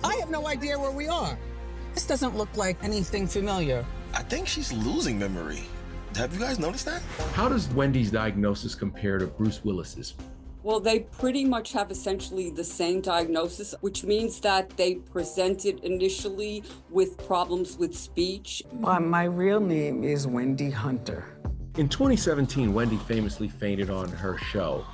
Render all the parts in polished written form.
I have no idea where we are. This doesn't look like anything familiar. I think she's losing memory. Have you guys noticed that? How does Wendy's diagnosis compare to Bruce Willis's? Well, they pretty much have essentially the same diagnosis, which means that they presented initially with problems with speech. My real name is Wendy Hunter. In 2017, Wendy famously fainted on her show.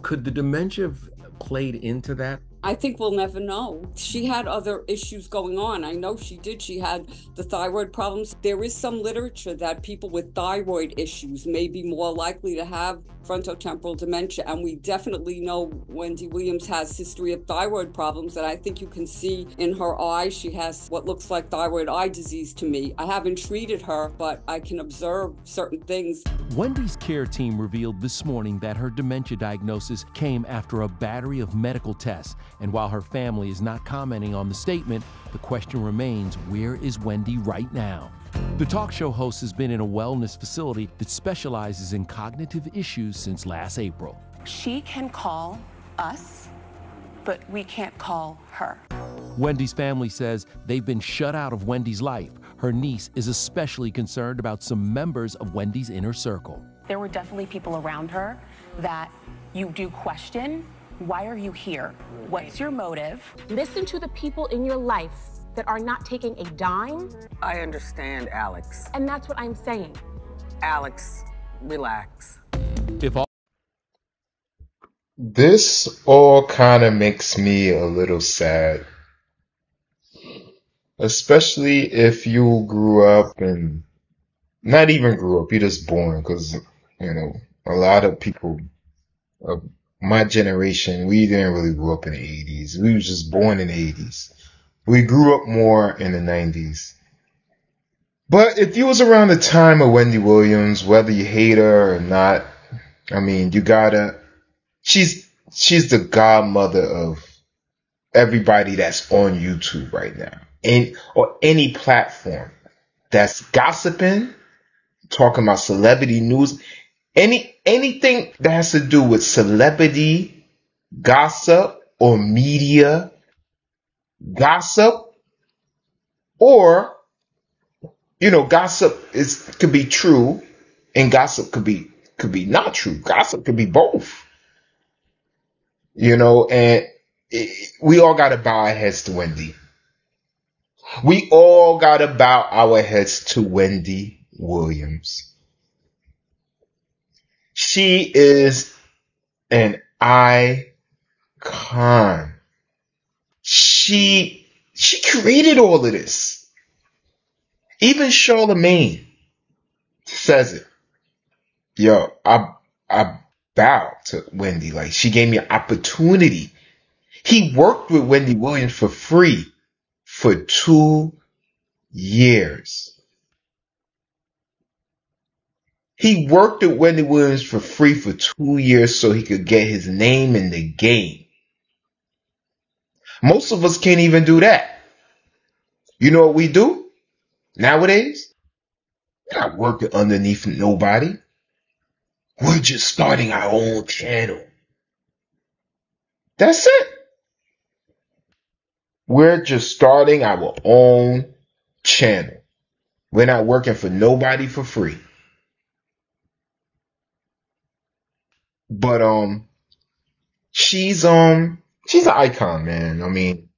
Could the dementia have played into that? I think we'll never know. She had other issues going on. I know she did. She had the thyroid problems. There is some literature that people with thyroid issues may be more likely to have frontotemporal dementia. And we definitely know Wendy Williams has history of thyroid problems. And I think you can see in her eye, she has what looks like thyroid eye disease to me. I haven't treated her, but I can observe certain things. Wendy's care team revealed this morning that her dementia diagnosis came after a battery of medical tests. And while her family is not commenting on the statement, the question remains, where is Wendy right now? The talk show host has been in a wellness facility that specializes in cognitive issues since last April. She can call us, but we can't call her. Wendy's family says they've been shut out of Wendy's life. Her niece is especially concerned about some members of Wendy's inner circle. There were definitely people around her that you do question. Why are you here? What's your motive? Listen to the people in your life that are not taking a dime. I understand, Alex. And that's what I'm saying. Alex, relax. This all kind of makes me a little sad. Especially if you grew up and not even grew up, you're just born, because, you know, a lot of people of my generation, we didn't really grow up in the 80s. We was just born in the 80s. We grew up more in the 90s. But if you was around the time of Wendy Williams, whether you hate her or not, I mean, she's the godmother of everybody that's on YouTube right now. Or any platform that's gossiping, talking about celebrity news, anything that has to do with celebrity gossip or media gossip, or, you know, gossip could be true and gossip could be not true. Gossip could be both, you know, and we all got to bow our heads to Wendy. We all got to bow our heads to Wendy Williams. She is an icon. She created all of this. Even Charlemagne says it. Yo, I bow to Wendy. Like, she gave me an opportunity. He worked with Wendy Williams for free for 2 years. He worked with Wendy Williams for free for 2 years so he could get his name in the game. Most of us can't even do that. You know what we do nowadays? We're not working underneath nobody. We're just starting our own channel. That's it. We're just starting our own channel. We're not working for nobody for free. But she's an icon, man. I mean,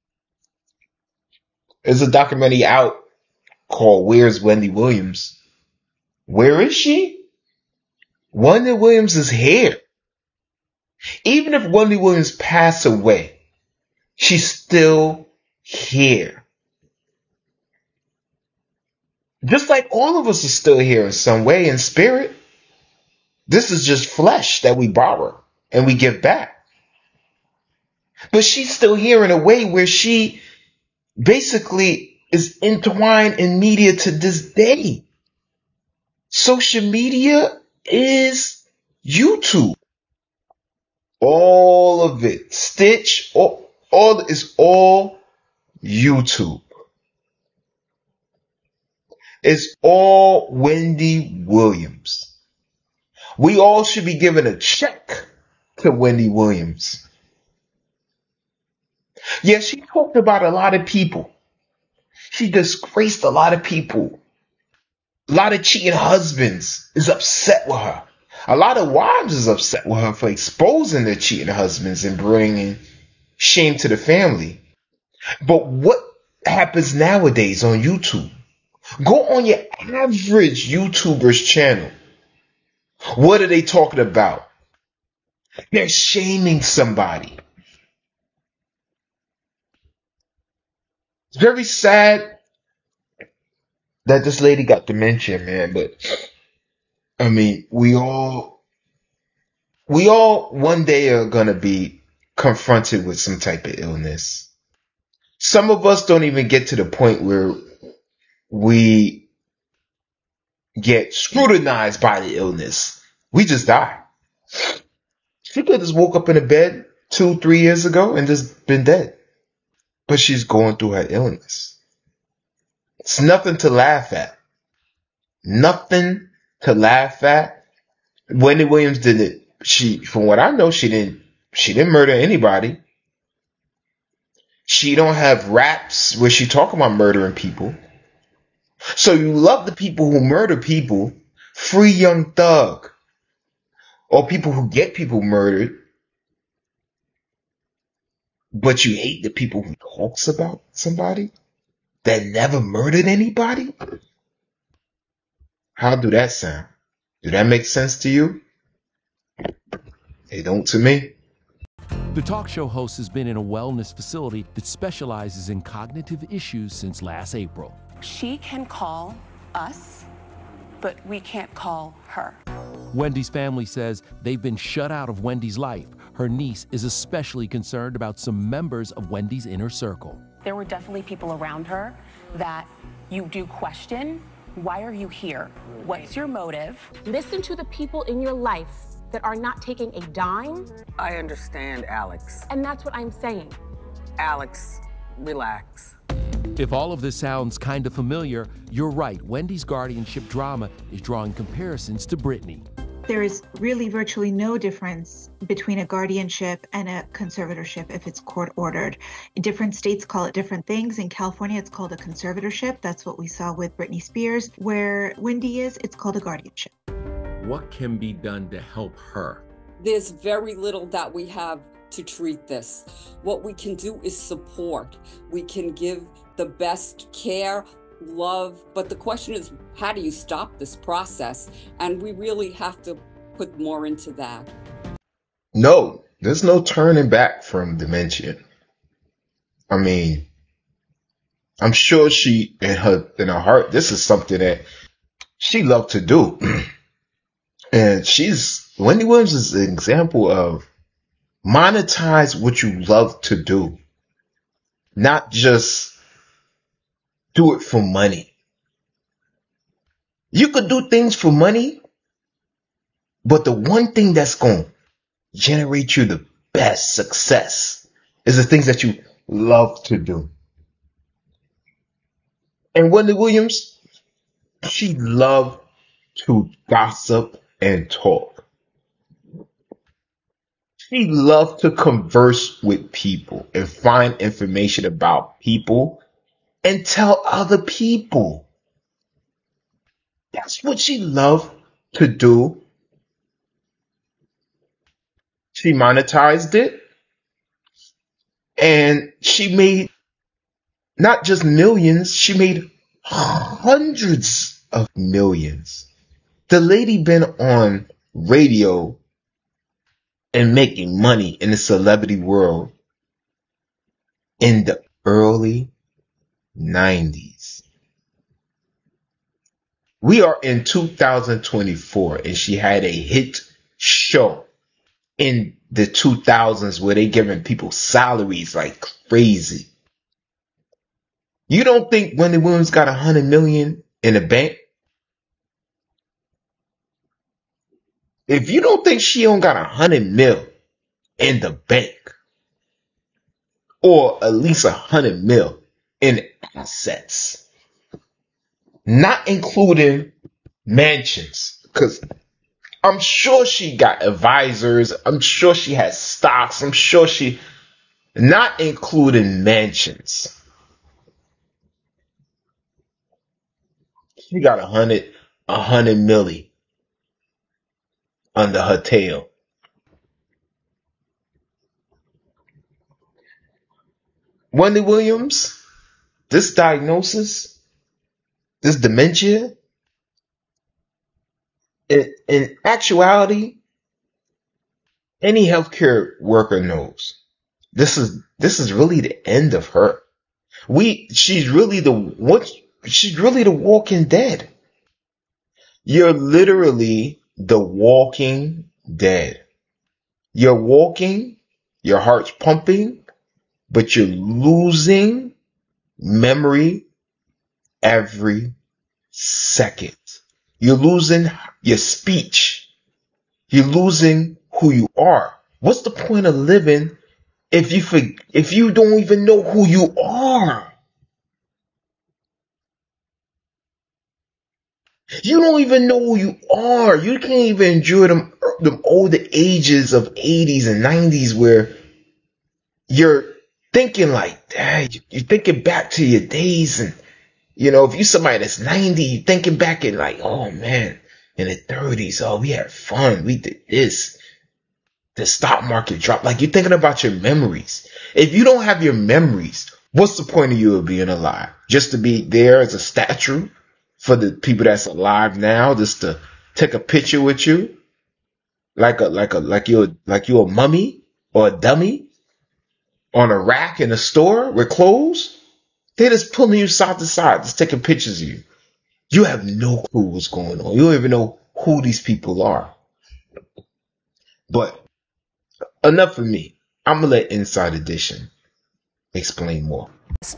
there's a documentary out called Where's Wendy Williams? Where is she? Wendy Williams is here. Even if Wendy Williams passed away, she's still here. Just like all of us are still here in some way, in spirit. This is just flesh that we borrow and we give back. But she's still here in a way where she basically is entwined in media to this day. Social media is YouTube. All of it. Stitch, all is all YouTube. It's all Wendy Williams. We all should be giving a check to Wendy Williams. Yeah, she talked about a lot of people. She disgraced a lot of people. A lot of cheating husbands is upset with her. A lot of wives is upset with her for exposing their cheating husbands and bringing shame to the family. But what happens nowadays on YouTube? Go on your average YouTuber's channel. What are they talking about? They're shaming somebody. It's very sad that this lady got dementia, man, but I mean, we all one day are gonna be confronted with some type of illness. Some of us don't even get to the point where we get scrutinized by the illness. We just die. She could have just woke up in a bed 2-3 years ago and just been dead. But she's going through her illness. It's nothing to laugh at. Nothing to laugh at. Wendy Williams did it. From what I know, she didn't murder anybody. She don't have raps where she talk about murdering people. So you love the people who murder people, free Young Thug, or people who get people murdered, but you hate the people who talks about somebody that never murdered anybody? How do that sound? Do that make sense to you? It don't to me. The talk show host has been in a wellness facility that specializes in cognitive issues since last April. She can call us, but we can't call her. Wendy's family says they've been shut out of Wendy's life. Her niece is especially concerned about some members of Wendy's inner circle. There were definitely people around her that you do question. Why are you here? What's your motive? Listen to the people in your life that are not taking a dime. I understand, Alex. And that's what I'm saying. Alex, relax. If all of this sounds kind of familiar, you're right. Wendy's guardianship drama is drawing comparisons to Britney. There is really virtually no difference between a guardianship and a conservatorship if it's court ordered. Different states call it different things. In California, it's called a conservatorship. That's what we saw with Britney Spears. Where Wendy is, it's called a guardianship. What can be done to help her? There's very little that we have to treat this. What we can do is support. We can give the best care, love, but the question is, how do you stop this process? And we really have to put more into that. No, there's no turning back from dementia. I mean, I'm sure she, in her heart, this is something that she loved to do. And Wendy Williams is an example of monetize what you love to do, not just do it for money. You could do things for money, but the one thing that's going to generate you the best success is the things that you love to do. And Wendy Williams, she loved to gossip and talk. She loved to converse with people and find information about people and tell other people. That's what she loved to do. She monetized it. And she made not just millions, she made hundreds of millions. The lady been on radio and making money in the celebrity world in the early 90s. We are in 2024 and she had a hit show in the 2000s where they giving people salaries like crazy. You don't think Wendy Williams got 100 million in the bank? If you don't think she don't got 100 mil in the bank, or at least 100 mil in assets, not including mansions, because I'm sure she got advisors, I'm sure she has stocks, I'm sure she not including mansions. She got 100 milli under her tail. Wendy Williams, this diagnosis, this dementia, in actuality, any healthcare worker knows this is really the end of her. She's really the walking dead. You're literally the walking dead. You're walking, your heart's pumping, but you're losing memory every second. You're losing your speech. You're losing who you are. What's the point of living if you don't even know who you are? You don't even know who you are. You can't even enjoy them older ages of 80s and 90s where you're thinking like, Dad, you're thinking back to your days. And, you know, if you're somebody that's 90, you're thinking back and like, oh man, in the 30s, oh, we had fun. We did this. The stock market dropped. Like, you're thinking about your memories. If you don't have your memories, what's the point of you being alive? Just to be there as a statue for the people that's alive now, just to take a picture with you, like you're a mummy or a dummy on a rack in a store with clothes. They're just pulling you side to side, just taking pictures of you. You have no clue what's going on. You don't even know who these people are. But enough for me. I'm gonna let Inside Edition explain more.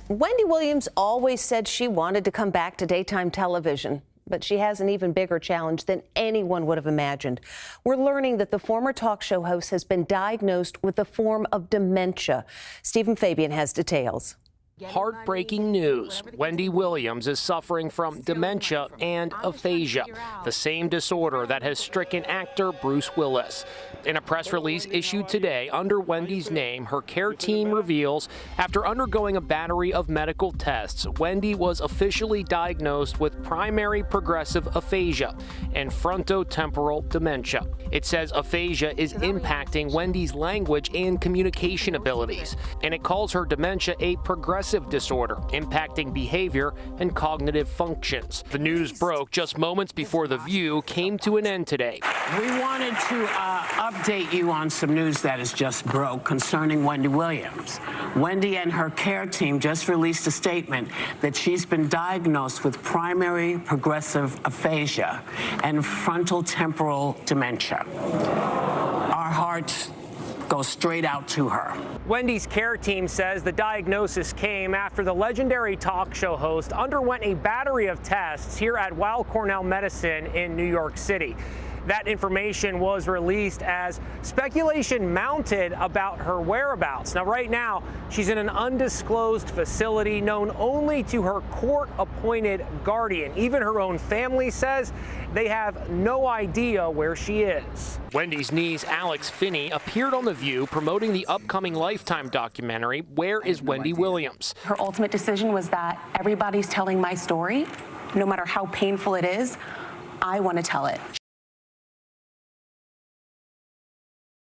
Wendy Williams always said she wanted to come back to daytime television, but she has an even bigger challenge than anyone would have imagined. We're learning that the former talk show host has been diagnosed with a form of dementia. Stephen Fabian has details. Heartbreaking news. Wendy Williams is suffering from dementia and aphasia, the same disorder that has stricken actor Bruce Willis. In a press release issued today under Wendy's name, her care team reveals after undergoing a battery of medical tests, Wendy was officially diagnosed with primary progressive aphasia and frontotemporal dementia. It says aphasia is impacting Wendy's language and communication abilities, and it calls her dementia a progressive disorder impacting behavior and cognitive functions. The news broke just moments before The View came to an end today. We wanted to update you on some news that has just broke concerning Wendy Williams. Wendy and her care team just released a statement that she's been diagnosed with primary progressive aphasia and frontotemporal dementia. Our hearts go straight out to her. Wendy's care team says the diagnosis came after the legendary talk show host underwent a battery of tests here at Weill Cornell Medicine in New York City. That information was released as speculation mounted about her whereabouts. Now, right now, she's in an undisclosed facility known only to her court-appointed guardian. Even her own family says they have no idea where she is. Wendy's niece, Alex Finney, appeared on The View promoting the upcoming Lifetime documentary, Where is Wendy Williams? Her ultimate decision was that everybody's telling my story, no matter how painful it is. I want to tell it.